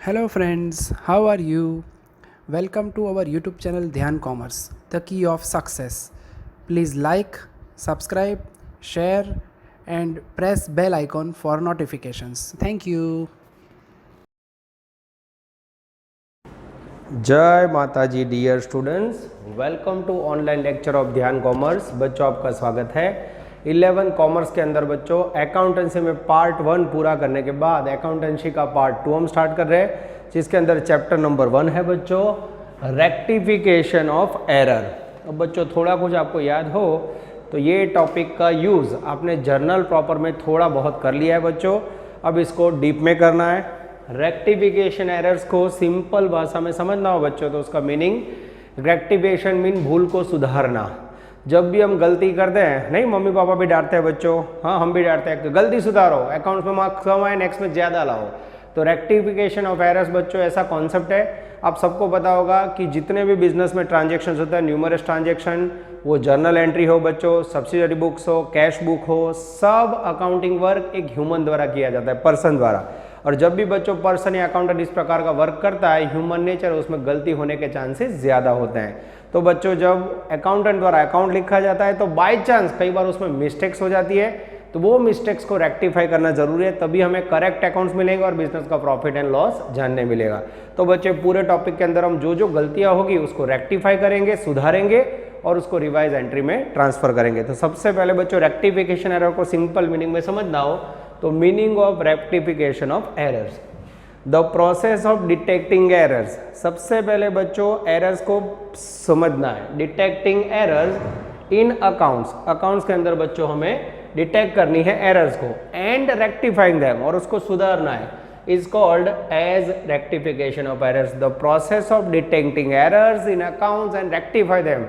Hello friends, how are you? Welcome to our YouTube channel Dhyan Commerce, the key of success. Please like, subscribe, share and press bell icon for notifications. Thank you. जय माता ji dear students, welcome to online lecture of Dhyan commerce. बच्चों आपका स्वागत है। 11 commerce के अंदर बच्चों accountancy में पार्ट 1 पूरा करने के बाद अकाउंटेंसी का पार्ट 2 हम स्टार्ट कर रहे हैं, जिसके अंदर चैप्टर नंबर 1 है बच्चों रेक्टिफिकेशन ऑफ एरर। अब बच्चों थोड़ा कुछ आपको याद हो तो ये टॉपिक का यूज़ आपने जर्नल प्रॉपर में थोड़ा बहुत कर लिया है बच्चों, अब इसको डीप में करना है। रेक्टिफिकेशन एरर्स को सिंपल भाषा में समझना हो बच्चों तो उसका मीनिंग रेक्टिफिकेशन मीन भूल को सुधारना। जब भी हम गलती करते हैं, नहीं मम्मी पापा भी डांटते हैं बच्चों, हाँ हम भी डांटते हैं, गलती सुधारो, अकाउंट्स में मार्क्स कम आए नेक्स्ट में ज़्यादा लाओ। तो रेक्टिफिकेशन ऑफ एरर्स बच्चों ऐसा कॉन्सेप्ट है। आप सबको पता होगा कि जितने भी बिजनेस में ट्रांजेक्शन होता है, न्यूमरस ट्रांजेक्शन, वो जर्नल एंट्री हो बच्चों, सब्सिडरी बुक्स हो, कैश बुक हो, सब अकाउंटिंग वर्क एक ह्यूमन द्वारा किया जाता है, पर्सन द्वारा। और जब भी बच्चों पर्सन या अकाउंटेंट इस प्रकार का वर्क करता है, ह्यूमन नेचर, उसमें गलती होने के चांसेस ज़्यादा होते हैं। तो बच्चों जब अकाउंटेंट द्वारा अकाउंट लिखा जाता है तो बाय चांस कई बार उसमें मिस्टेक्स हो जाती है, तो वो मिस्टेक्स को रेक्टिफाई करना जरूरी है, तभी हमें करेक्ट अकाउंट्स मिलेंगे और बिजनेस का प्रॉफिट एंड लॉस जानने मिलेगा। तो बच्चे पूरे टॉपिक के अंदर हम जो जो गलतियां होगी उसको रेक्टिफाई करेंगे, सुधारेंगे और उसको रिवाइज एंट्री में ट्रांसफर करेंगे। तो सबसे पहले बच्चों रेक्टिफिकेशन एरर को सिंपल मीनिंग में समझना हो तो meaning of rectification of errors, the process of detecting errors. सबसे पहले बच्चों एरर्स को समझना है। Detecting errors in accounts, accounts के अंदर बच्चों हमें डिटेक्ट करनी है एरर्स को एंड रेक्टिफाइंग देम, और उसको सुधारना है, is called as rectification of errors. The process of detecting errors in accounts and rectify them.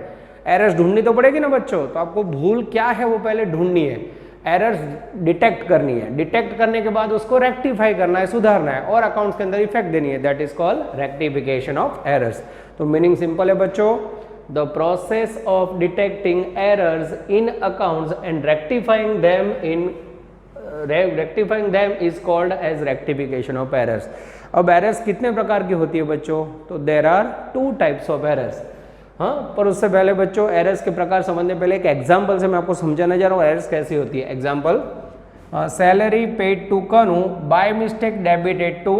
Errors ढूंढनी तो पड़ेगी ना बच्चों, तो आपको भूल क्या है वो पहले ढूंढनी है, एरर्स डिटेक्ट करनी है, डिटेक्ट करने के बाद उसको रेक्टिफाई करना है, सुधारना है और अकाउंट्स के अंदर इफेक्ट देनी है, that is called rectification of errors. तो मीनिंग सिंपल है बच्चों, the process of detecting errors in accounts and rectifying them is called as rectification of errors. अब एरर्स कितने प्रकार की होती है बच्चों, तो there are 2 types of errors. हाँ, पर उससे पहले बच्चों एरर्स के प्रकार समझने पहले एक एग्जांपल से मैं आपको समझाने जा रहा हूँ एरर्स कैसी होती है। एग्जांपल, सैलरी पेड टू कनु बाय मिस्टेक डेबिटेड टू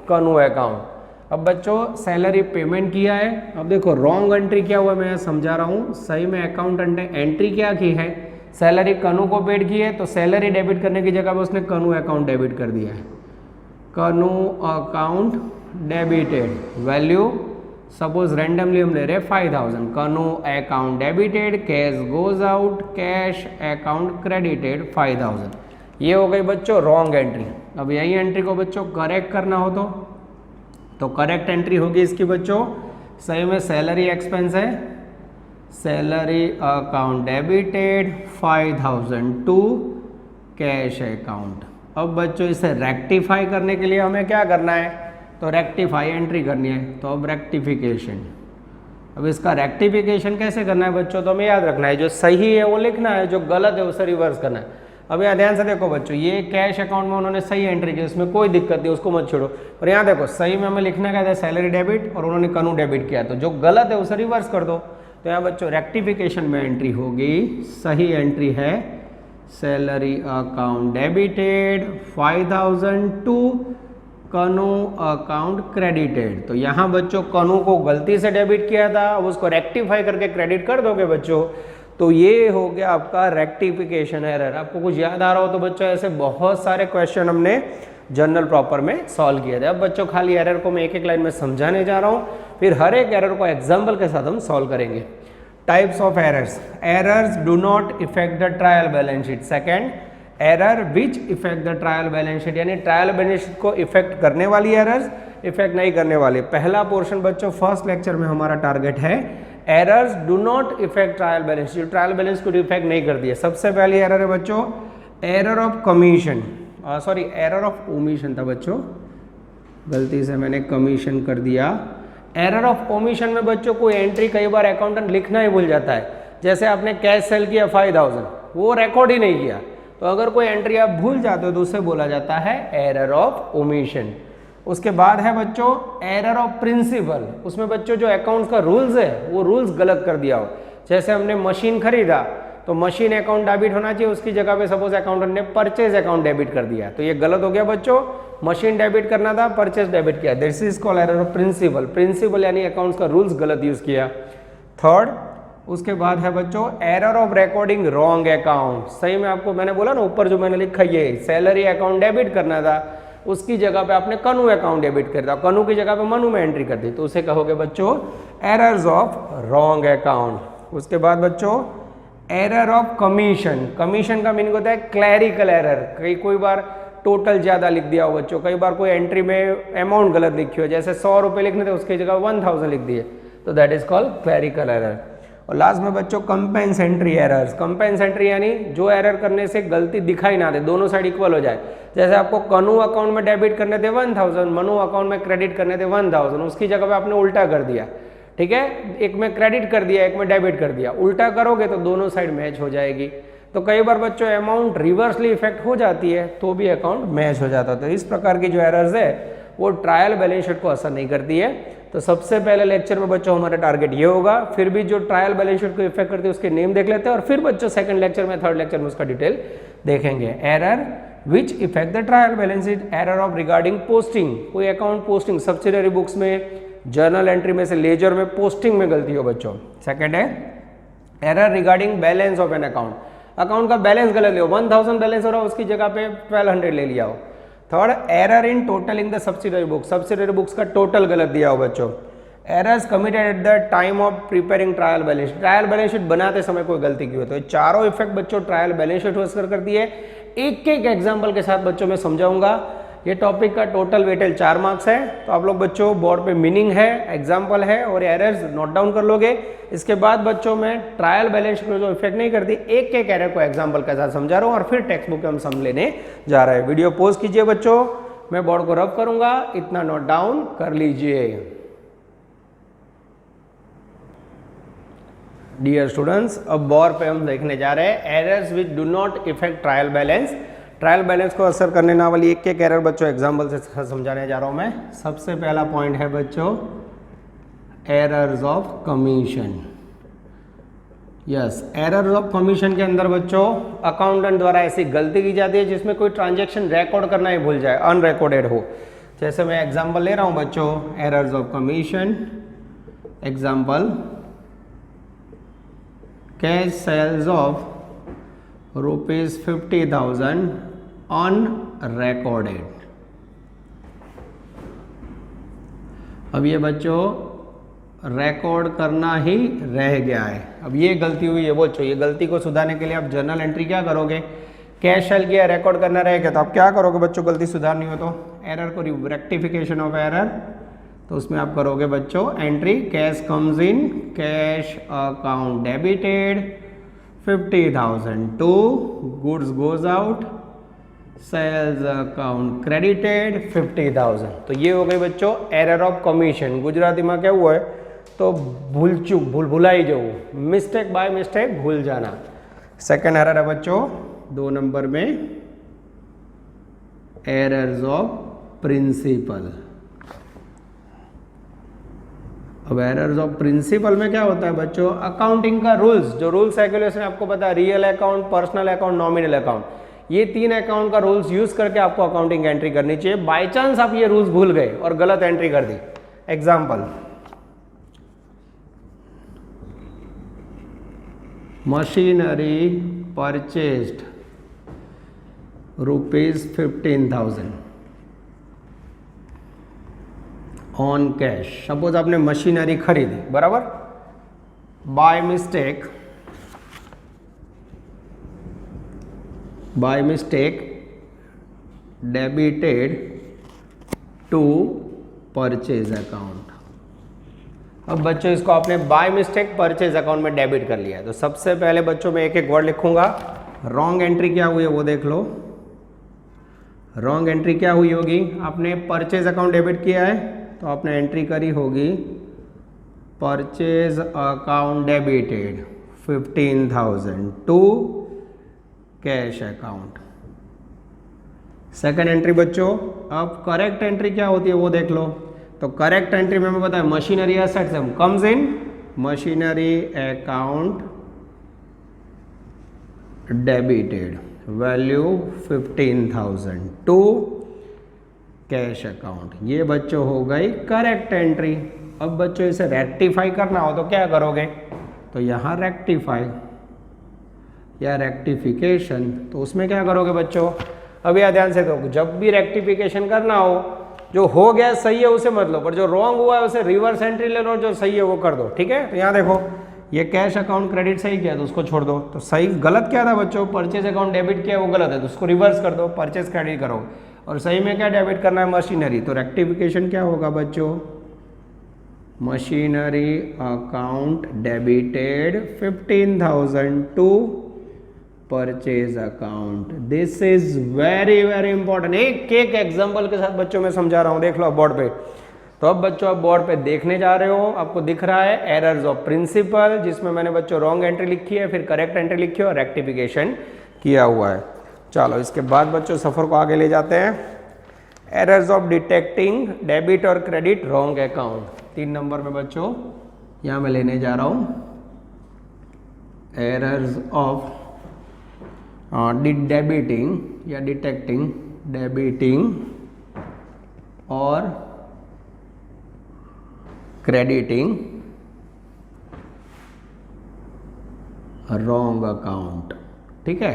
कनु अकाउंट। अब बच्चों सैलरी पेमेंट किया है, अब देखो रॉन्ग एंट्री क्या हुआ मैं समझा रहा हूँ, सही में अकाउंटेंट ने एंट्री क्या की है, सैलरी कनु को पेड की है, तो सैलरी डेबिट करने की जगह पर उसने कनु अकाउंट डेबिट कर दिया है। कनु account debited, value suppose randomly हम ले रहे 5000, कनु account debited, cash goes out, cash account credited 5000। ये हो गई बच्चों रॉन्ग एंट्री। अब यही एंट्री को बच्चों करेक्ट करना हो तो करेक्ट एंट्री होगी इसकी बच्चों, सही में सैलरी एक्सपेंस है, salary account debited 5000 to cash account. अब बच्चों इसे रेक्टिफाई करने के लिए हमें क्या करना है, तो रेक्टिफाई एंट्री करनी है। तो अब रेक्टिफिकेशन, अब इसका रेक्टिफिकेशन कैसे करना है बच्चों, तो हमें याद रखना है जो सही है वो लिखना है, जो गलत है उसे रिवर्स करना है। अब यहाँ ध्यान से देखो बच्चों, ये कैश अकाउंट में उन्होंने सही एंट्री की, उसमें कोई दिक्कत नहीं, उसको मत छोड़ो। और यहाँ देखो सही में हमें लिखना क्या था, सैलरी डेबिट, और उन्होंने कनु डेबिट किया, तो जो गलत है उसे रिवर्स कर दो। तो यहाँ बच्चों रेक्टिफिकेशन में एंट्री होगी, सही एंट्री है सैलरी अकाउंट डेबिटेड 5000 टू कनु अकाउंट क्रेडिटेड। तो यहाँ बच्चों कनु को गलती से डेबिट किया था, अब उसको रेक्टिफाई करके क्रेडिट कर दोगे बच्चों, तो ये हो गया आपका रेक्टिफिकेशन एरर। आपको कुछ याद आ रहा हो तो बच्चों ऐसे बहुत सारे क्वेश्चन हमने जर्नल प्रॉपर में सॉल्व किए थे। अब बच्चों खाली एरर को मैं एक एक लाइन में समझाने जा रहा हूँ, फिर हर एक एरर को एग्जाम्पल के साथ हम सॉल्व करेंगे। Types of errors, errors do not effect the trial balance sheet. Second, error which effect the trial balance sheet, यानी ट्रायल बैलेंस शीट को इफेक्ट करने वाली एरर्स, इफेक्ट नहीं करने वाली। पहला पोर्शन बच्चों फर्स्ट लेक्चर में हमारा टारगेट है errors do not effect trial balance sheet, trial balance को इफेक्ट नहीं कर दिया। सबसे पहली एरर है बच्चों error of commission, sorry error of omission था बच्चों, गलती से मैंने कमीशन कर दिया। एरर ऑफ ओमिशन में बच्चों कोई एंट्री कई बार अकाउंटेंट लिखना ही भूल जाता है, जैसे आपने कैश सेल किया 5000, वो रिकॉर्ड ही नहीं किया, तो अगर कोई एंट्री आप भूल जाते हो तो उसे बोला जाता है एरर ऑफ ओमिशन। उसके बाद है बच्चों एरर ऑफ प्रिंसिपल, उसमें बच्चों जो अकाउंट्स का रूल्स है वो रूल्स गलत कर दिया हो। जैसे हमने मशीन खरीदा तो मशीन अकाउंट डेबिट होना चाहिए, उसकी जगह पे सपोज अकाउंटेंट ने परचेज अकाउंट डेबिट कर दिया, तो ये गलत हो गया बच्चों। मशीन डेबिट करना था, परचेज डेबिट किया, this is called error of principle. Principle यानी अकाउंट्स का रूल्स गलत यूज किया। थर्ड, उसके बाद है बच्चों error of recording wrong account. सही में आपको मैंने बोला ना ऊपर जो मैंने लिखा ये सैलरी अकाउंट डेबिट करना था, उसकी जगह पे आपने कनु अकाउंट डेबिट कर दिया, कनु की जगह पे मनु में एंट्री कर दी, तो उसे कहोगे बच्चों एरर्स ऑफ रॉन्ग अकाउंट। उसके बाद बच्चों एरर ऑफ कमीशन। कमीशन का मीनिंग होता है क्लैरिकल एरर। कोई बार टोटल ज्यादा लिख दिया हो बच्चों, कई बार कोई एंट्री में अमाउंट गलत लिखी हो, जैसे 100 रुपये लिखने थे उसकी जगह 1000 लिख दिए, तो that is called clerical error. और लास्ट में बच्चों कंपेंसेंट्री एरर्स। कंपेंसेंट्री यानी जो एरर करने से गलती दिखाई ना दे, दोनों साइड इक्वल हो जाए। जैसे आपको कनु अकाउंट में डेबिट करने थे 1000, मनु अकाउंट में क्रेडिट करने थे 1000, उसकी जगह पे आपने उल्टा कर दिया, ठीक है, एक में क्रेडिट कर दिया एक में डेबिट कर दिया, उल्टा करोगे तो दोनों साइड मैच हो जाएगी। तो कई बार बच्चों अमाउंट रिवर्सली इफेक्ट हो जाती है तो भी अकाउंट मैच हो जाता है। तो इस प्रकार की जो एरर्स है वो ट्रायल बैलेंस शीट को असर नहीं करती है। तो सबसे पहले लेक्चर में बच्चों हमारा टारगेट ये होगा, फिर भी जो ट्रायल बैलेंस शीट को इफेक्ट करती है उसके नेम देख लेते हैं, और फिर बच्चों सेकंड लेक्चर में थर्ड लेक्चर में उसका डिटेल देखेंगे। Error which effect the trial balance sheet, error of regarding posting, कोई अकाउंट पोस्टिंग सब्सिडरी बुक्स में, जर्नल एंट्री में से लेजर में पोस्टिंग में गलती हो बच्चों। सेकंड है error regarding balance of an account, account का बैलेंस गलत ले, 1000 बैलेंस हो रहा है उसकी जगह पे 1200 ले लिया हो। Third error in totalling the subsidiary books, subsidiary books का टोटल गलत दिया हो बच्चों। Errors committed at the time of preparing trial balance sheet, trial balance sheet बनाते समय कोई गलती की हो। तो चारों इफेक्ट बच्चों ट्रायल बैलेंस शीट को असर करती है। एक एक एग्जाम्पल के साथ बच्चों में समझाऊंगा। ये टॉपिक का टोटल वेटेज 4 मार्क्स है, तो आप लोग बच्चों बोर्ड पे मीनिंग है, एग्जाम्पल है और एरर्स नोट डाउन कर लोगे। इसके बाद बच्चों में ट्रायल बैलेंस शीट में जो इफेक्ट नहीं करती, एक एक एरर को एग्जाम्पल के साथ समझा रहा हूँ और फिर टेक्स्ट बुक हम सम लेने जा रहे हैं। वीडियो पॉज कीजिए बच्चों, मैं बोर्ड को रब करूंगा, इतना नोट डाउन कर लीजिए। डियर स्टूडेंट्स, अब बोर्ड पे हम देखने जा रहे हैं errors which do not effect trial balance. Trial balance को असर करने ना वाली एक एक एरर बच्चों एग्जाम्पल से समझाने जा रहा हूं मैं। सबसे पहला पॉइंट है बच्चों errors of commission. Yes, errors of commission के अंदर बच्चों अकाउंटेंट द्वारा ऐसी गलती की जाती है जिसमें कोई ट्रांजैक्शन रिकॉर्ड करना ही भूल जाए, अनरिकॉर्डेड हो। जैसे मैं एग्जाम्पल ले रहा हूं बच्चों, errors of commission example, cash sales of ₹50,000 unrecorded. अब ये बच्चों रिकॉर्ड करना ही रह गया है। अब ये गलती हुई है बच्चों, ये गलती को सुधारने के लिए आप जर्नल एंट्री क्या करोगे, कैश सेल किया रिकॉर्ड करना रह गया तो आप क्या करोगे बच्चों, गलती सुधारनी हो तो एरर को रेक्टिफिकेशन ऑफ एरर, तो उसमें आप करोगे बच्चों entry cash comes in, cash account debited 50,000 to goods goes out, sales account credited 50,000। तो ये हो गई बच्चों एरर ऑफ कमीशन। गुजराती में क्या हुआ है तो भूल चूक, भुलाई जो मिस्टेक बाय मिस्टेक भूल जाना। सेकंड एरर है बच्चों 2 नंबर में एरर्स ऑफ प्रिंसिपल। अब एरर्स ऑफ प्रिंसिपल में क्या होता है बच्चों, अकाउंटिंग का रूल्स, जो रूल्स रेगुलेशन आपको पता है, real account, personal account, nominal account, ये 3 अकाउंट का रूल्स यूज करके आपको अकाउंटिंग एंट्री करनी चाहिए। बाय चांस आप ये रूल्स भूल गए और गलत एंट्री कर दी। Example, machinery purchased ₹15,000 on cash. Suppose आपने मशीनरी खरीदी, बराबर, by mistake debited to purchase account. अब बच्चों इसको आपने बाय मिस्टेक परचेज अकाउंट में डेबिट कर लिया, तो सबसे पहले बच्चों मैं एक एक वर्ड लिखूंगा। रॉन्ग एंट्री क्या हुई है वो देख लो। रॉन्ग एंट्री क्या हुई होगी, आपने परचेज अकाउंट डेबिट किया है तो आपने एंट्री करी होगी purchase account debited 15,000 to cash account. Second entry बच्चों, अब करेक्ट एंट्री क्या होती है वो देख लो। तो करेक्ट एंट्री में हमें पता है machinery assets comes in machinery account debited value 15,000 to cash account. ये बच्चों हो गई करेक्ट एंट्री। अब बच्चों इसे रेक्टिफाई करना हो तो क्या करोगे, तो यहाँ रेक्टिफाई या रेक्टिफिकेशन, तो उसमें क्या करोगे बच्चों, अब यह ध्यान से दो, जब भी रेक्टिफिकेशन करना हो, जो हो गया सही है उसे मत लो, पर जो रॉन्ग हुआ है उसे रिवर्स एंट्री ले लो, जो सही है वो कर दो। ठीक है, तो यहाँ देखो ये कैश अकाउंट क्रेडिट सही किया तो उसको छोड़ दो। तो सही गलत क्या था बच्चों, परचेज अकाउंट डेबिट किया वो गलत है तो उसको रिवर्स कर दो, परचेज क्रेडिट करो। और सही में क्या डेबिट करना है, मशीनरी, तो रेक्टिफिकेशन क्या होगा बच्चों, machinery account debited 15,000 to purchase account. This is very very important. एक एक एग्जांपल के साथ बच्चों मैं समझा रहा हूं, देख लो बोर्ड पे। तो अब बच्चों आप बोर्ड पे देखने जा रहे हो, आपको दिख रहा है एरर्स ऑफ प्रिंसिपल, जिसमें मैंने बच्चों रॉन्ग एंट्री लिखी है, फिर करेक्ट एंट्री लिखी है और रेक्टिफिकेशन किया हुआ है। चलो इसके बाद बच्चों सफर को आगे ले जाते हैं। एरर्स ऑफ डिटेक्टिंग डेबिट और क्रेडिट रॉन्ग अकाउंट, 3 नंबर में बच्चों यहाँ मैं लेने जा रहा हूँ एरर्स ऑफ डेबिटिंग या डिटेक्टिंग डेबिटिंग और क्रेडिटिंग रॉन्ग अकाउंट। ठीक है,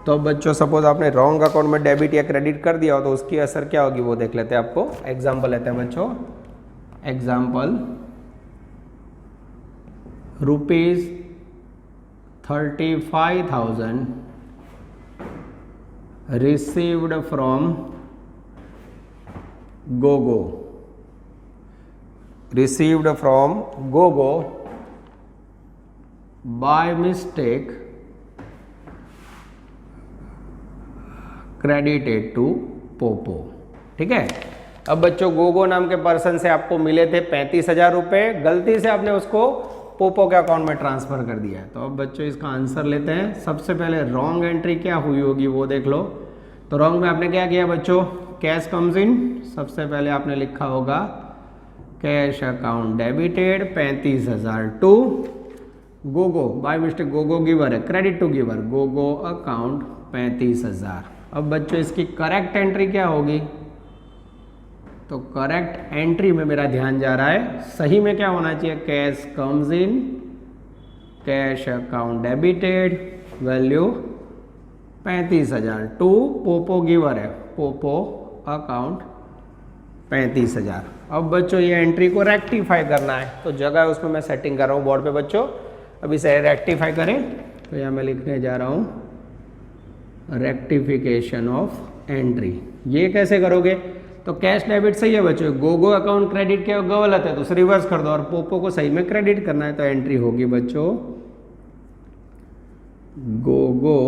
तो अब बच्चों सपोज आपने रॉन्ग अकाउंट में डेबिट या क्रेडिट कर दिया हो तो उसकी असर क्या होगी वो देख लेते हैं। आपको एग्जांपल लेते हैं बच्चों। Example, ₹35,000 received from GoGo, received from GoGo by mistake credited to Poopó. ठीक है, अब बच्चों गोगो नाम के पर्सन से आपको मिले थे 35,000 रुपये, गलती से आपने उसको पोपो के अकाउंट में ट्रांसफर कर दिया है। तो अब बच्चों इसका आंसर लेते हैं। सबसे पहले रॉन्ग एंट्री क्या हुई होगी वो देख लो। तो रॉन्ग में आपने क्या किया बच्चों, कैश कम्स इन, सबसे पहले आपने लिखा होगा cash account debited 35,000 to Gogo, by mistake Gogo giver है, credit to giver, Gogo account 35,000। अब बच्चों इसकी करेक्ट एंट्री क्या होगी, तो करेक्ट एंट्री में मेरा ध्यान जा रहा है, सही में क्या होना चाहिए, cash comes in cash account debited value 35,000 to Popo giver है, पोपो अकाउंट 35,000। अब बच्चों ये एंट्री को रेक्टिफाई करना है, तो जगह उसमें मैं सेटिंग कर रहा हूँ बोर्ड पे बच्चों। अब इसे रेक्टिफाई करें तो यहाँ मैं लिखने जा रहा हूँ रेक्टिफिकेशन ऑफ एंट्री। ये कैसे करोगे, तो कैश डेबिट सही है बच्चों, गोगो अकाउंट क्रेडिट क्या गलत है तो उसे रिवर्स कर दो, और पोपो को सही में क्रेडिट करना है तो एंट्री होगी बच्चों Gogo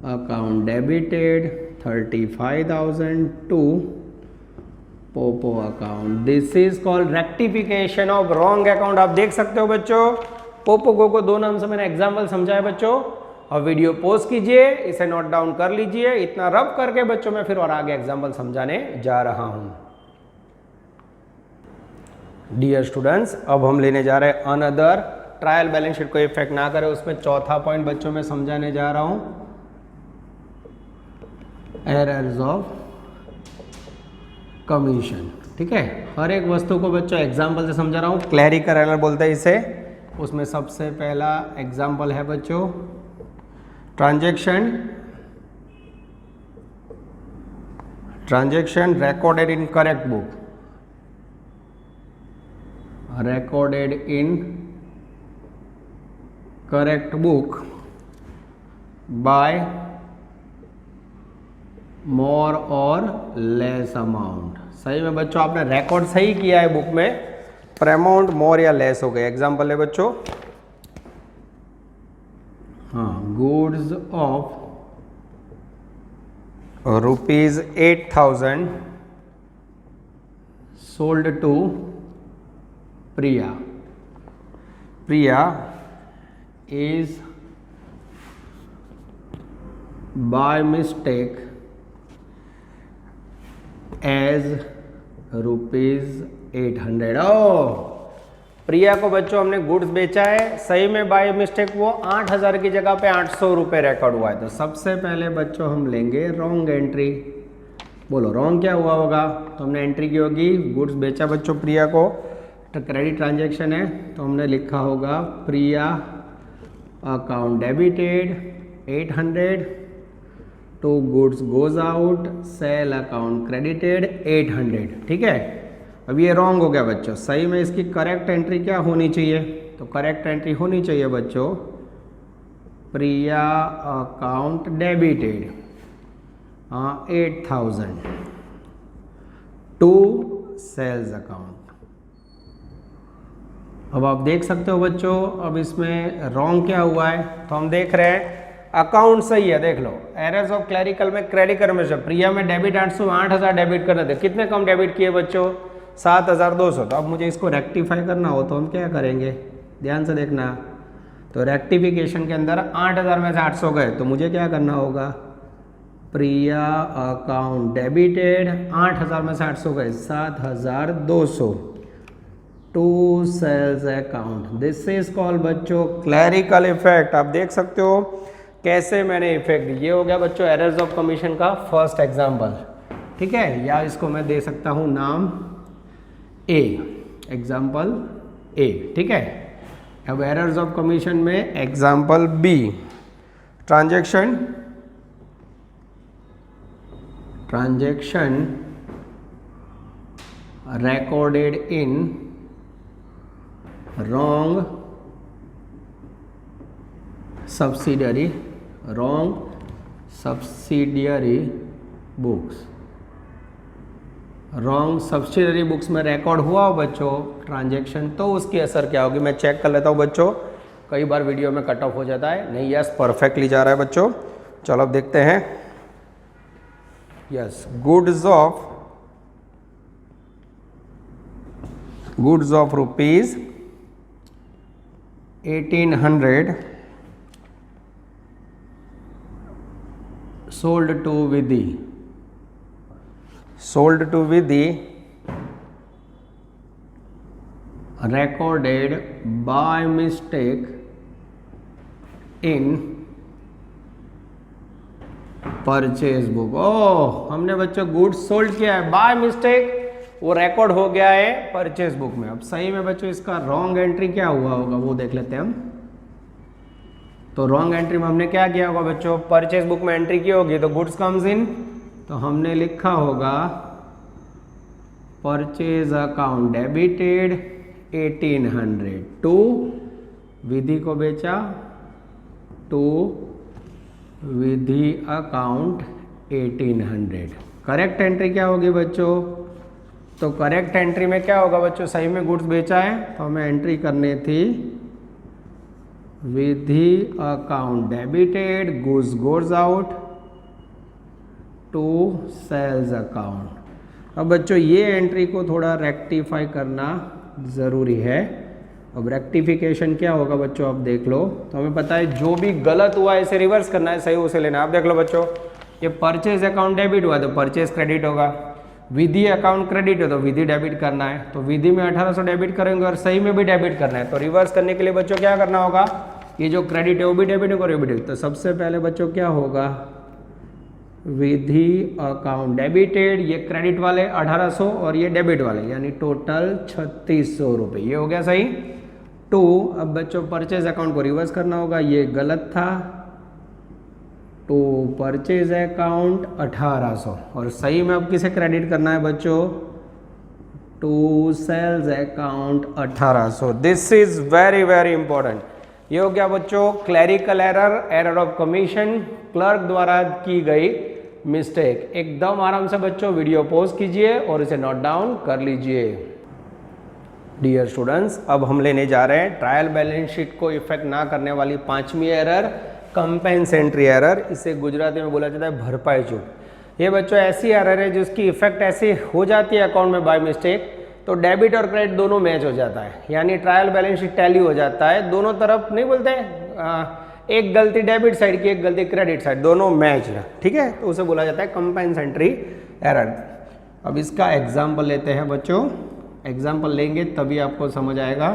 account debited 35,000 to Popo account. This is called rectification of wrong account. आप देख सकते हो बच्चों, पोपो गोगो दो नाम से मैंने एग्जाम्पल समझाया बच्चों, और वीडियो पॉज कीजिए, इसे नोट डाउन कर लीजिए। इतना रब करके बच्चों मैं फिर और आगे एग्जाम्पल समझाने जा रहा हूं। डियर स्टूडेंट्स, अब हम लेने जा रहे हैं अनदर ट्रायल बैलेंस शीट को इफेक्ट ना करे, उसमें चौथा पॉइंट बच्चों में समझाने जा रहा हूं एरर्स ऑफ कमीशन। ठीक है, हर एक वस्तु को बच्चों एग्जाम्पल से समझा रहा हूं, क्लैरिकल एरर बोलते हैं इसे। उसमें सबसे पहला एग्जाम्पल है बच्चों transaction recorded in correct book, recorded in correct book by more or less amount। सही में बच्चों आपने रिकॉर्ड सही किया है बुक में, पर अमाउंट मोर या लेस हो गए। एग्जाम्पल है बच्चों, हाँ, goods of ₹8,000 sold to Priya. Priya is by mistake as ₹800। ओ प्रिया को बच्चों हमने गुड्स बेचा है, सही में बाय मिस्टेक वो 8000 की जगह पे 800 रुपये रिकॉर्ड हुआ है। तो सबसे पहले बच्चों हम लेंगे रॉन्ग एंट्री। बोलो रॉन्ग क्या हुआ होगा? तो हमने एंट्री की होगी गुड्स बेचा बच्चों प्रिया को, तो क्रेडिट ट्रांजैक्शन है, तो हमने लिखा होगा Priya account debited 800 to goods goes out, sale account credited 800। ठीक है, अब ये रॉन्ग हो गया बच्चों। सही में इसकी करेक्ट एंट्री क्या होनी चाहिए? तो करेक्ट एंट्री होनी चाहिए बच्चों Priya account debited 8000 to sales account. अब आप देख सकते हो बच्चों, अब इसमें रॉन्ग क्या हुआ है? तो हम देख रहे हैं अकाउंट सही है, देख लो एरर्स ऑफ क्लैरिकल में क्रेडिट कर में से प्रिया में डेबिट 8000 डेबिट करने थे, कितने कम डेबिट किए बच्चों? 7200। तो अब मुझे इसको रेक्टिफाई करना हो तो हम क्या करेंगे? ध्यान से देखना। तो रेक्टिफिकेशन के अंदर 8000 में से 800 गए, तो मुझे क्या करना होगा? प्रिया अकाउंट डेबिटेड 8000 में से 800 गए 7200 to sales account. This is called बच्चों क्लैरिकल इफेक्ट। आप देख सकते हो कैसे मैंने इफेक्ट, ये हो गया बच्चों एरर्स ऑफ कमीशन का फर्स्ट एग्जाम्पल। ठीक है, या इसको मैं दे सकता हूं नाम ए, एग्जाम्पल ए। ठीक है, अब एरर्स ऑफ कमीशन में example B, transaction recorded in wrong subsidiary बुक्स। रॉन्ग सब्सिडरी बुक्स में रिकॉर्ड हुआ हो बच्चों ट्रांजैक्शन, तो उसकी असर क्या होगी? मैं चेक कर लेता हूँ बच्चों, कई बार वीडियो में कट ऑफ हो जाता है। नहीं, यस परफेक्टली जा रहा है बच्चों। चलो अब देखते हैं। Yes, goods of rupees 1800 sold to Vidhi recorded by mistake in purchase book. Oh, हमने बच्चों गुड्स सोल्ड किया है, बाय मिस्टेक वो रिकॉर्ड हो गया है परचेज बुक में। अब सही में बच्चों इसका रॉन्ग एंट्री क्या हुआ होगा वो देख लेते हैं हम। तो रॉन्ग एंट्री में हमने क्या किया होगा बच्चों? परचेज बुक में एंट्री की होगी तो गुड्स कम्स इन, तो हमने लिखा होगा purchase account debited 1800 to Vidhi को बेचा to Vidhi account 1800। Correct entry क्या होगी बच्चों? तो करेक्ट एंट्री में क्या होगा बच्चों? सही में गुड्स बेचा है तो हमें एंट्री करनी थी Vidhi account debited goods goes out to sales account. अब बच्चों ये एंट्री को थोड़ा रेक्टिफाई करना ज़रूरी है। अब रेक्टिफिकेशन क्या होगा बच्चों? आप देख लो, तो हमें पता है जो भी गलत हुआ है इसे रिवर्स करना है, सही उसे लेना है। आप देख लो बच्चों, ये परचेज अकाउंट डेबिट हुआ तो परचेज क्रेडिट होगा, विधि अकाउंट क्रेडिट है तो विधि डेबिट करना है। तो विधि में 1800 डेबिट करेंगे और सही में भी डेबिट करना है। तो रिवर्स करने के लिए बच्चों क्या करना होगा? ये जो क्रेडिट है वो भी डेबिट होगा, डेबिट। तो सबसे पहले बच्चों क्या होगा? विधि अकाउंट डेबिटेड, ये क्रेडिट वाले 1800 और ये डेबिट वाले यानी टोटल 3600 रुपये। ये हो गया सही। टू, अब बच्चों परचेज अकाउंट को रिवर्स करना होगा, ये गलत था। टू परचेज अकाउंट 1800 और सही में अब किसे क्रेडिट करना है बच्चों? To sales account 1800। This is very very important. ये हो गया बच्चों clerical error of commission, clerk द्वारा की गई मिस्टेक। एकदम आराम से बच्चों वीडियो पॉज कीजिए और इसे नोट डाउन कर लीजिए। डियर स्टूडेंट्स, अब हम लेने जा रहे हैं ट्रायल बैलेंस शीट को इफेक्ट ना करने वाली पांचवी एरर, कंपेंसेंट्री एरर। इसे गुजराती में बोला जाता है भरपाई चूक। ये बच्चों ऐसी एरर है जिसकी इफेक्ट ऐसी हो जाती है अकाउंट में बाय मिस्टेक, तो डेबिट और क्रेडिट दोनों मैच हो जाता है, यानी ट्रायल बैलेंस शीट टैली हो जाता है। दोनों तरफ नहीं बोलते एक गलती डेबिट साइड की, एक गलती क्रेडिट साइड, दोनों मैच है, ठीक है, तो उसे बोला जाता है कंपेंसेटरी एरर। अब इसका एग्जाम्पल लेते हैं बच्चों, एग्जाम्पल लेंगे तभी आपको समझ आएगा।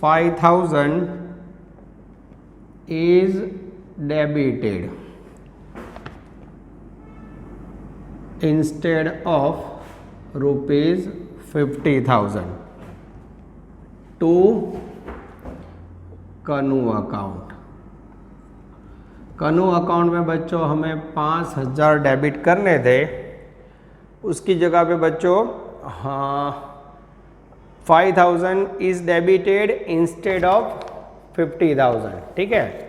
₹5000 is debited instead of ₹50,000 to कनू अकाउंट। कनू अकाउंट में बच्चों हमें 5000 डेबिट करने थे, उसकी जगह पे बच्चों 5000 इज डेबिटेड इंस्टेड ऑफ 50,000, ठीक है।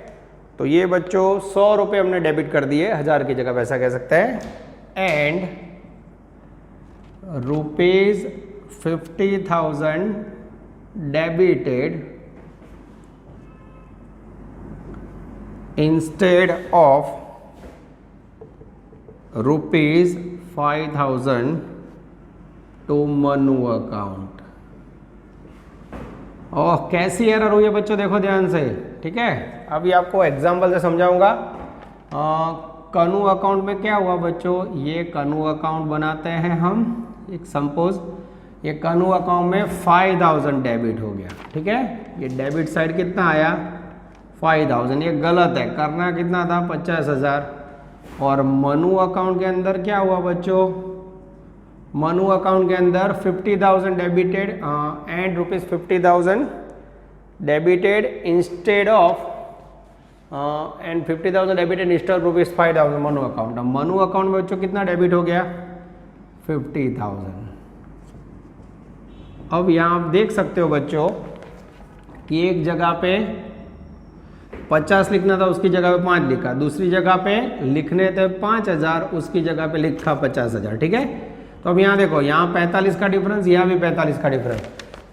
तो ये बच्चों 100 रुपये हमने डेबिट कर दिए 1000 की जगह, ऐसा कह सकते हैं। And ₹50,000 debited instead of ₹5,000 to Manu account. और कैसी एरर हुई है बच्चों, देखो ध्यान से, ठीक है। अभी आपको एग्जांपल से समझाऊंगा। कनू अकाउंट में क्या हुआ बच्चों, ये कनू अकाउंट बनाते हैं हम, एक सपोज ये कनू अकाउंट में 5000 डेबिट हो गया, ठीक है। ये डेबिट साइड कितना आया 5000, ये गलत है, करना कितना था 50,000। और मनु अकाउंट के अंदर क्या हुआ बच्चों, मनु अकाउंट के अंदर 50,000 debited and ₹50,000 debited instead of and 50,000 debited instead of ₹5,000 Manu account. Manu account में बच्चों कितना डेबिट हो गया 50,000। अब यहाँ आप देख सकते हो बच्चों कि एक जगह पे 50 लिखना था, उसकी जगह पे 5 लिखा, दूसरी जगह पे लिखने थे 5000, उसकी जगह पे लिखा 50,000, ठीक है। तो अब यहाँ देखो, यहाँ 45 का डिफरेंस, यहाँ भी 45 का डिफरेंस।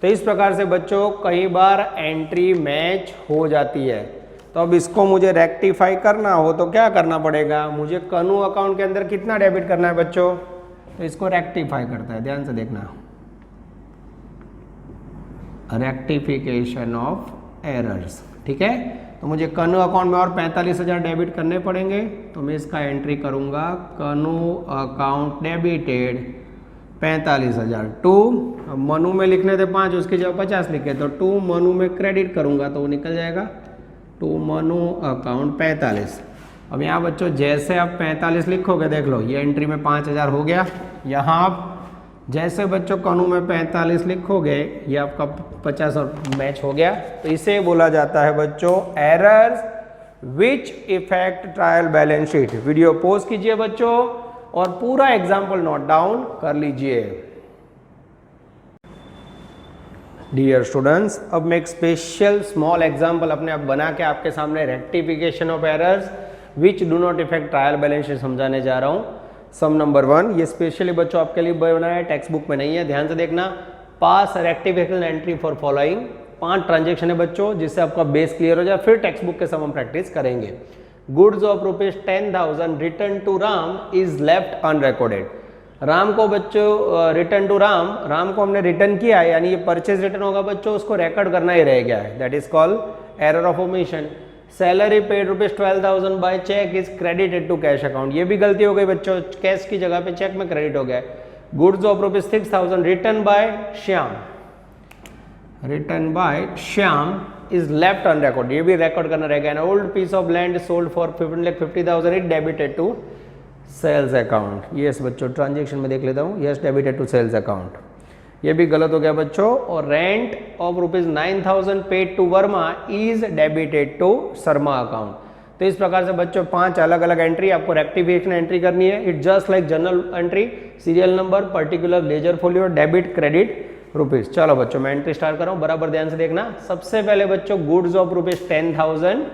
तो इस प्रकार से बच्चों कई बार एंट्री मैच हो जाती है। तो अब इसको मुझे रेक्टिफाई करना हो तो क्या करना पड़ेगा, मुझे कनू अकाउंट के अंदर कितना डेबिट करना है बच्चों, तो इसको रेक्टिफाई करता है, ध्यान से देखना, रेक्टिफिकेशन ऑफ एरर्स, ठीक है। तो मुझे कनू अकाउंट में और 45,000 डेबिट करने पड़ेंगे, तो मैं इसका एंट्री करूंगा कनू अकाउंट डेबिटेड 45,000 टू, मनु में लिखने थे 5, उसकी जगह 50 लिखे, तो टू मनु में क्रेडिट करूंगा तो वो निकल जाएगा टू मनु अकाउंट 45। अब यहाँ बच्चों जैसे आप 45 लिखोगे, देख लो ये एंट्री में 5000 हो गया। यहाँ आप जैसे बच्चों कनू में 45 लिखोगे, ये आपका 50 और मैच हो गया। तो इसे बोला जाता है बच्चों errors which affect trial balance sheet. Video pause कीजिए बच्चों और पूरा एग्जाम्पल नोट डाउन कर लीजिए। डियर स्टूडेंट्स, अब मैं एक स्पेशल स्मॉल एग्जाम्पल अपने आप बना के आपके सामने rectification of errors which do not effect trial balance sheet समझाने जा रहा हूं। सम नंबर 1, ये स्पेशली बच्चों आपके लिए बनाया है, टेक्स्ट बुक में नहीं है, ध्यान से देखना। Pass rectification entry for following, 5 transaction है बच्चों, जिससे आपका बेस क्लियर हो जाए, फिर टेक्स्ट बुक के सब हम प्रैक्टिस करेंगे। Goods of ₹10,000 return to Ram is left unrecorded. Ram को बच्चों रिटर्न टू राम को हमने रिटर्न किया है, यानी ये परचेज रिटर्न होगा बच्चों, उसको रिकॉर्ड करना ही रह गया है, that is called error of omission. Salary paid ₹12,000 by cheque is credited to cash account, ये भी गलती हो गई बच्चों, कैश की जगह पे चेक में क्रेडिट हो गया। Goods of ₹6,000 return by Shyam is left on record, ये भी रिकॉर्ड करना रहेगा। An old piece of land sold for 50,000 is debited to sales account. Yes बच्चों, ट्रांजेक्शन में देख लेता हूँ, yes debited to sales account, ये भी गलत हो गया बच्चों। और rent of ₹9,000 paid to Verma is debited to Sharma account. तो इस प्रकार से बच्चों 5 अलग अलग एंट्री आपको रेक्टिफिकेशन एंट्री करनी है। It just like general entry, serial number, particular, ledger folio, debit, credit, rupees. चलो बच्चों मैं एंट्री स्टार्ट कर रहा हूँ, बराबर ध्यान से देखना। सबसे पहले बच्चों goods of ₹10,000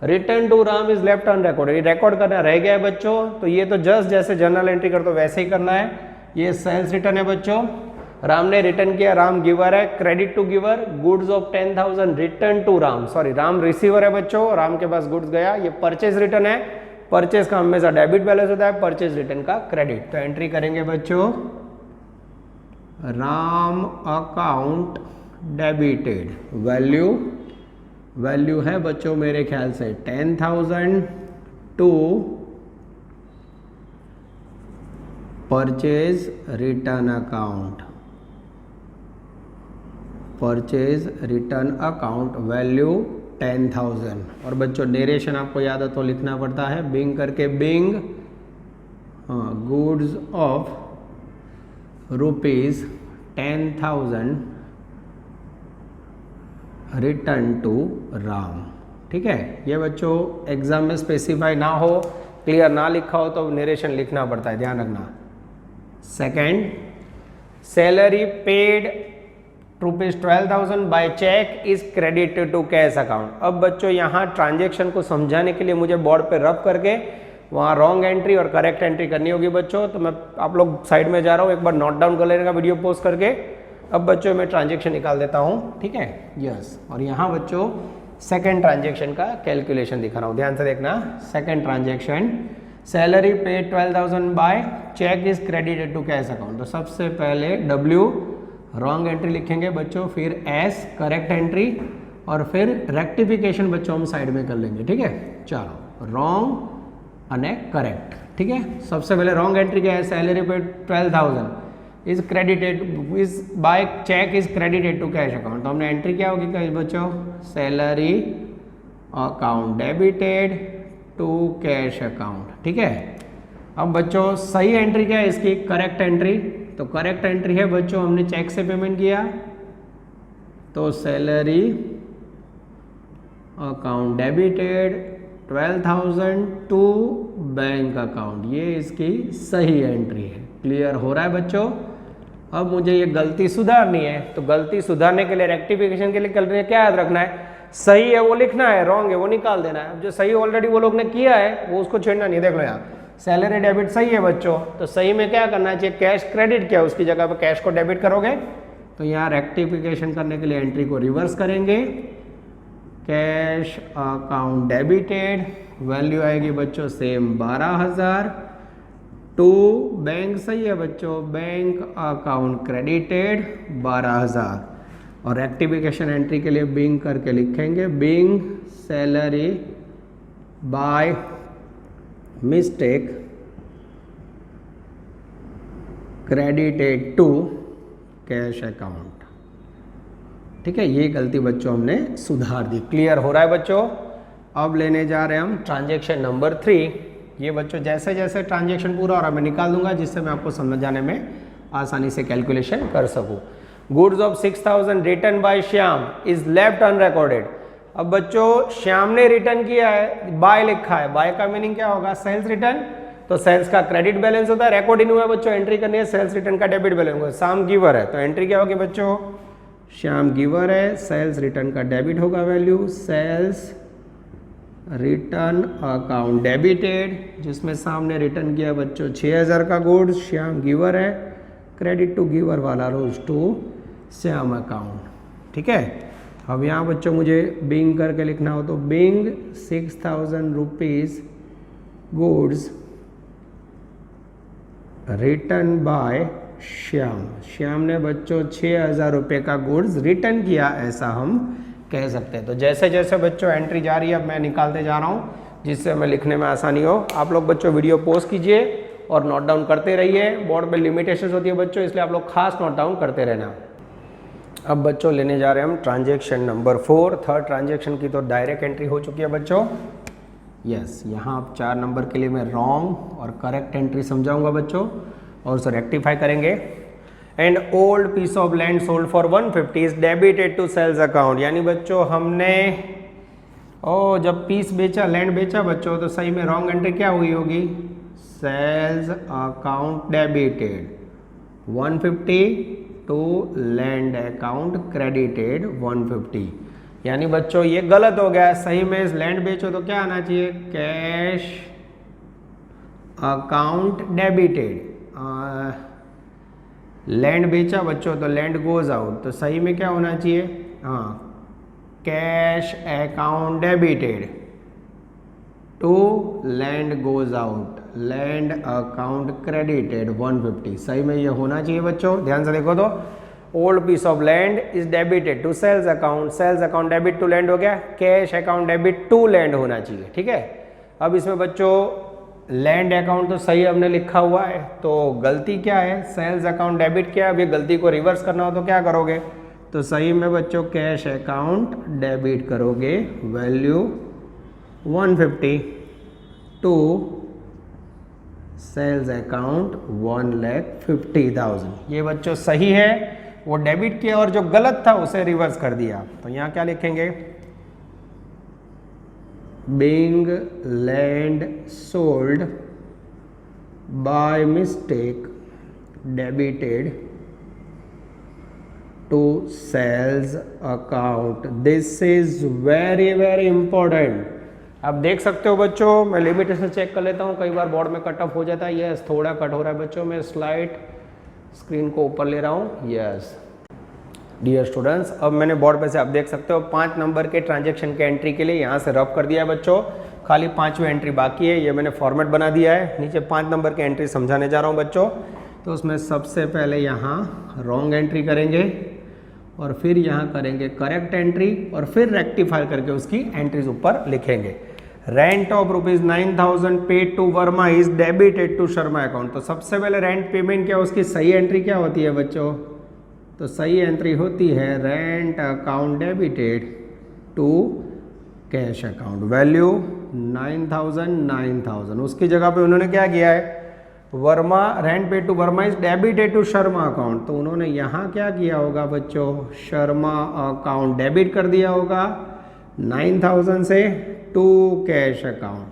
return to Ram is left on record, ये रिकॉर्ड करना रह गया है बच्चों, तो ये तो जस्ट जैसे जनरल एंट्री करते हो वैसे ही करना है। ये सेल्स रिटर्न है बच्चों, राम ने रिटर्न किया, राम गिवर है, credit to giver. Goods of 10,000 return to Ram, sorry Ram receiver है बच्चों, राम के पास गुड्स गया। ये परचेज रिटर्न है, परचेज का हमेशा डेबिट बैलेंस होता है, परचेज रिटर्न का क्रेडिट। तो एंट्री करेंगे बच्चों Ram account debited, value value है बच्चों मेरे ख्याल से 10,000 to purchase return account, purchase return account value 10,000। और बच्चों डेरिवेशन आपको याद है तो लिखना पड़ता है बिंग करके, being goods of rupees 10,000 return to Ram. ठीक है, ये बच्चों एग्जाम में स्पेसिफाई ना हो, क्लियर ना लिखा हो तो नरेशन लिखना पड़ता है, ध्यान रखना। Second, salary paid ₹12,000 by cheque is credited to cash account. अब बच्चों यहाँ ट्रांजेक्शन को समझाने के लिए मुझे बोर्ड पे रब करके वहाँ रॉन्ग एंट्री और करेक्ट एंट्री करनी होगी बच्चों। तो मैं आप लोग साइड में जा रहा हूँ, एक बार नोट डाउन कर लेने का वीडियो पोस्ट करके। अब बच्चों मैं ट्रांजेक्शन निकाल देता हूँ, ठीक है, यस। और यहाँ बच्चों सेकेंड ट्रांजेक्शन का कैलकुलेशन दिखा रहा हूँ, ध्यान से देखना। Second transaction, salary paid 12,000 by cheque is credited to cash account. तो सबसे पहले W रॉन्ग एंट्री लिखेंगे बच्चों, फिर S करेक्ट एंट्री, और फिर रेक्टिफिकेशन बच्चों हम साइड में कर लेंगे, ठीक है। चलो, रॉन्ग अने करेक्ट, ठीक है। सबसे पहले रॉन्ग एंट्री क्या है, salary paid 12,000 is credited is by cheque is credited to cash account. तो हमने एंट्री क्या होगी बच्चों, salary account debited to cash account, ठीक है। अब बच्चों सही एंट्री क्या है इसकी, करेक्ट एंट्री। तो करेक्ट एंट्री है बच्चों, हमने चेक से पेमेंट किया तो salary account debited 12,000 to bank account, ये इसकी सही एंट्री है। क्लियर हो रहा है बच्चों। अब मुझे ये गलती सुधारनी है, तो गलती सुधारने के लिए रेक्टिफिकेशन के लिए कल क्या याद रखना है, सही है वो लिखना है, रॉन्ग है वो निकाल देना है। जो सही ऑलरेडी वो लोग ने किया है वो उसको छेड़ना नहीं। देख लो यहाँ सैलरी डेबिट सही है बच्चों, तो सही में क्या करना चाहिए, कैश क्रेडिट किया उसकी जगह पर कैश को डेबिट करोगे। तो यहाँ रेक्टिफिकेशन करने के लिए एंट्री को रिवर्स करेंगे, कैश अकाउंट डेबिटेड, वैल्यू आएगी बच्चों सेम 12,000 टू बैंक सही है बच्चों, बैंक अकाउंट क्रेडिटेड 12,000। और रेक्टिफिकेशन एंट्री के लिए बिंग करके लिखेंगे, being salary by mistake credited to cash account, ठीक है। ये गलती बच्चों हमने सुधार दी। क्लियर हो रहा है बच्चों। अब लेने जा रहे हैं हम ट्रांजेक्शन नंबर 3। ये बच्चों जैसे जैसे ट्रांजेक्शन पूरा हो रहा है मैं निकाल दूंगा, जिससे मैं आपको समझ जाने में आसानी से कैलकुलेशन कर सकूं। Goods of 6,000 return by Shyam is left unrecorded. अब बच्चों श्याम ने रिटर्न किया है, बाय लिखा है, बाय का मीनिंग क्या होगा, सेल्स रिटर्न। तो सेल्स का क्रेडिट बैलेंस होता है, रिकॉर्ड ही नहीं हुआ बच्चों, एंट्री करनी है सेल्स रिटर्न का डेबिट बैलेंस होगा। श्याम गिवर है तो एंट्री क्या होगी बच्चों, श्याम गिवर है, सेल्स रिटर्न का डेबिट होगा value, sales return account debited, जिसमें सामने रिटर्न किया बच्चों 6,000 का गुड्स, श्याम गिवर है, क्रेडिट टू गिवर वाला रोज टू श्याम अकाउंट, ठीक है। अब यहाँ बच्चों मुझे बिंग करके लिखना हो तो being 6,000 rupees goods return by Shyam. Shyam ने बच्चों 6,000 रुपये का गुड्स रिटर्न किया, ऐसा हम कह सकते हैं। तो जैसे जैसे बच्चों एंट्री जा रही है अब मैं निकालते जा रहा हूँ, जिससे हमें लिखने में आसानी हो। आप लोग बच्चों वीडियो पॉज कीजिए और नोट डाउन करते रहिए। बोर्ड पे लिमिटेशंस होती है बच्चों, इसलिए आप लोग खास नोट डाउन करते रहना। अब बच्चों लेने जा रहे हैं हम ट्रांजेक्शन नंबर 4। थर्ड ट्रांजेक्शन की तो डायरेक्ट एंट्री हो चुकी है बच्चों, यस। यहाँ आप 4 नंबर के लिए मैं रॉन्ग और करेक्ट एंट्री समझाऊंगा बच्चों, और उसे रेक्टिफाई करेंगे। And old piece of land sold for 150 is debited to sales account. यानी बच्चों हमने जब पीस बेचा, लैंड बेचा बच्चों, तो सही में रॉन्ग एंट्री क्या हुई होगी, sales account debited 150 to land account credited 150। यानी बच्चों ये गलत हो गया, सही में लैंड बेचो तो क्या आना चाहिए, कैश अकाउंट डेबिटेड। लैंड बेचा बच्चों तो लैंड गोज आउट, तो सही में क्या होना चाहिए, हाँ, cash account debited to land goes out, land account credited 150। सही में ये होना चाहिए बच्चों, ध्यान से देखो तो। Old piece of land is debited to sales account debit to land हो गया, cash account debit to land होना चाहिए, ठीक है। अब इसमें बच्चों लैंड अकाउंट तो सही हमने लिखा हुआ है, तो गलती क्या है, सेल्स अकाउंट डेबिट क्या है। अब ये गलती को रिवर्स करना हो तो क्या करोगे, तो सही में बच्चों कैश अकाउंट डेबिट करोगे, वैल्यू 150 टू सेल्स अकाउंट 1,50,000। ये बच्चों सही है, वो डेबिट किया और जो गलत था उसे रिवर्स कर दिया। तो यहाँ क्या लिखेंगे, being land sold by mistake debited to sales account, this is very important। आप देख सकते हो बच्चों, मैं लिमिटेशन चेक कर लेता हूँ, कई बार बोर्ड में कट ऑफ हो जाता है। यस, थोड़ा कट हो रहा है बच्चों, मैं स्लाइड स्क्रीन को ऊपर ले रहा हूँ। यस डियर स्टूडेंट्स, अब मैंने बोर्ड पे से आप देख सकते हो 5 नंबर के ट्रांजैक्शन के एंट्री के लिए यहाँ से रब कर दिया है बच्चों, खाली 5वीं एंट्री बाकी है। ये मैंने फॉर्मेट बना दिया है, नीचे 5 नंबर के एंट्री समझाने जा रहा हूँ बच्चों। तो उसमें सबसे पहले यहाँ रॉन्ग एंट्री करेंगे और फिर यहाँ करेंगे करेक्ट एंट्री और फिर रेक्टिफाई करके उसकी एंट्रीज ऊपर लिखेंगे। Rent of ₹9,000 paid to Verma is debited to Sharma account. तो सबसे पहले रेंट पेमेंट क्या, उसकी सही एंट्री क्या होती है बच्चों, तो सही एंट्री होती है rent account debited to cash account, value 9,000। उसकी जगह पे उन्होंने क्या किया है, Verma rent paid to Verma is debited to Sharma account. तो उन्होंने यहाँ क्या किया होगा बच्चों, शर्मा अकाउंट डेबिट कर दिया होगा 9,000 से टू कैश अकाउंट।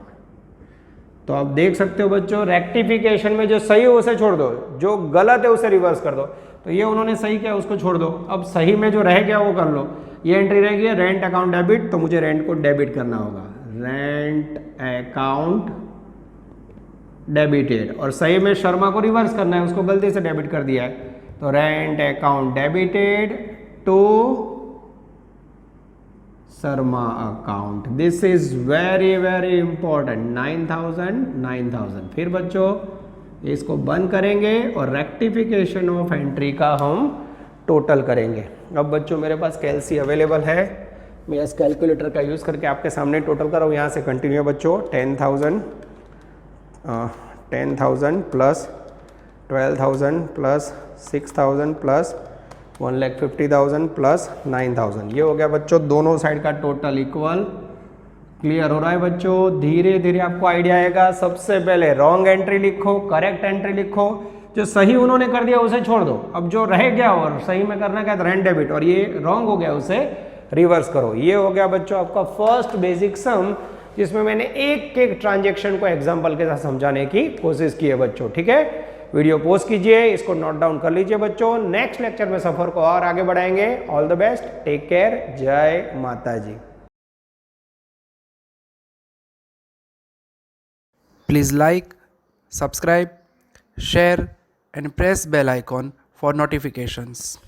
तो आप देख सकते हो बच्चों, रेक्टिफिकेशन में जो सही है उसे छोड़ दो, जो गलत है उसे रिवर्स कर दो। तो ये उन्होंने सही किया, उसको छोड़ दो। अब सही में जो रह गया वो कर लो। ये एंट्री रह गई रेंट अकाउंट डेबिट, तो मुझे रेंट को डेबिट करना होगा, रेंट अकाउंट डेबिटेड। और सही में शर्मा को रिवर्स करना है, उसको गलती से डेबिट कर दिया है, तो rent account debited to Sharma account. This is very important. 9,000। फिर बच्चों इसको बंद करेंगे और रेक्टिफिकेशन ऑफ एंट्री का हम टोटल करेंगे। अब बच्चों मेरे पास कैलसी अवेलेबल है, मैं इस कैलकुलेटर का यूज़ करके आपके सामने टोटल कर रहा हूँ। यहाँ से कंटिन्यू बच्चों, 10,000 प्लस 12,000 प्लस 6,000 प्लस 1,50,000 प्लस 9,000। ये हो गया बच्चों दोनों साइड का टोटल इक्वल। क्लियर हो रहा है बच्चों, धीरे धीरे आपको आइडिया आएगा। सबसे पहले रॉन्ग एंट्री लिखो, करेक्ट एंट्री लिखो, जो सही उन्होंने कर दिया उसे छोड़ दो। अब जो रह गया और सही में करना क्या, रेंट डेबिट, और ये रॉन्ग हो गया उसे रिवर्स करो। ये हो गया बच्चों आपका फर्स्ट बेसिक सम, जिसमें मैंने एक एक ट्रांजेक्शन को एग्जाम्पल के साथ समझाने की कोशिश की है बच्चों। ठीक है, वीडियो पॉज कीजिए, इसको नोट डाउन कर लीजिए बच्चों। नेक्स्ट लेक्चर में सफर को और आगे बढ़ाएंगे। All the best, take care, जय माता जी। Please like, subscribe, share and press bell icon for notifications.